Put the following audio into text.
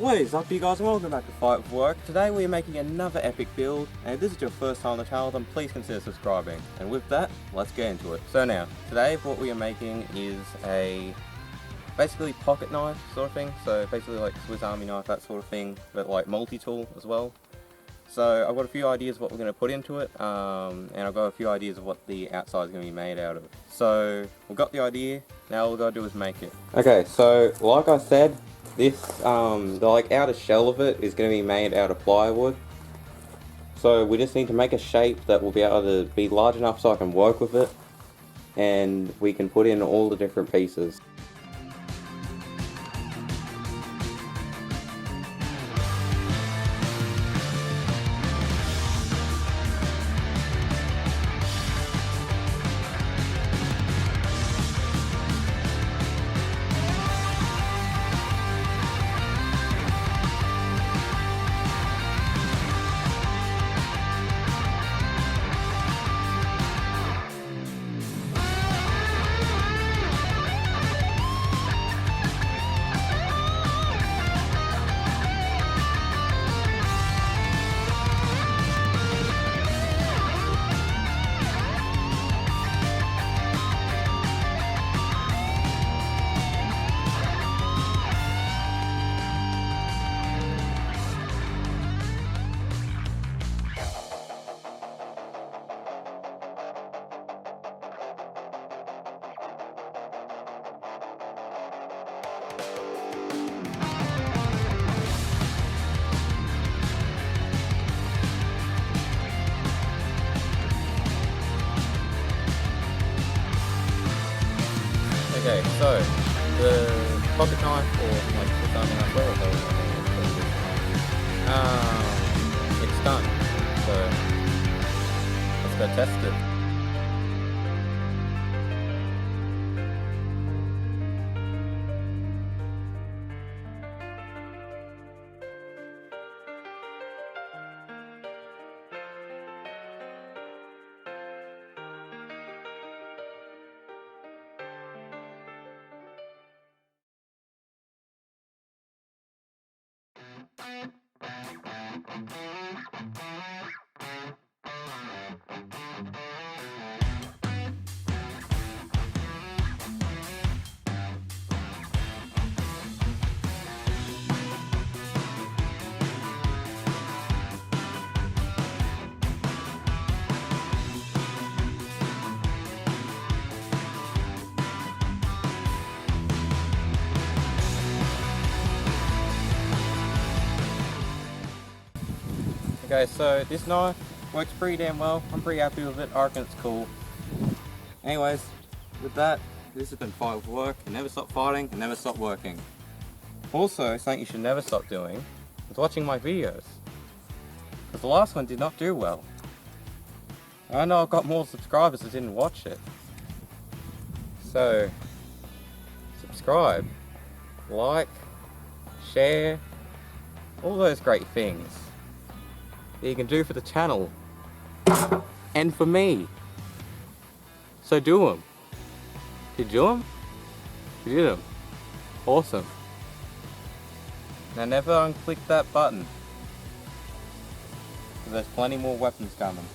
What is up, you guys, and welcome back to Fight with Work. Today we are making another epic build, and if this is your first time on the channel, then please consider subscribing. And with that, let's get into it. So now, today what we are making is a basically pocket knife sort of thing. So basically like Swiss Army knife, that sort of thing, but like multi-tool as well. So I've got a few ideas of what we're going to put into it, and I've got a few ideas of what the outside is going to be made out of. So we've got the idea, now all we've got to do is make it. Okay, so like I said, this, the like outer shell of it is going to be made out of plywood. So we just need to make a shape that will be able to be large enough so I can work with it, and we can put in all the different pieces. Okay, so the pocket knife, or like Swiss Army knife, it's done. So let's go test it. Okay, so this knife works pretty damn well. I'm pretty happy with it. I reckon it's cool. Anyways, with that, this has been Fight with Work. You never stop fighting, and never stop working. Also, something you should never stop doing is watching my videos, because the last one did not do well. I know I've got more subscribers that didn't watch it. So, subscribe, like, share, all those great things that you can do for the channel and for me. So do them. Did you do them? You did them. Awesome. Now never unclick that button, because there's plenty more weapons coming.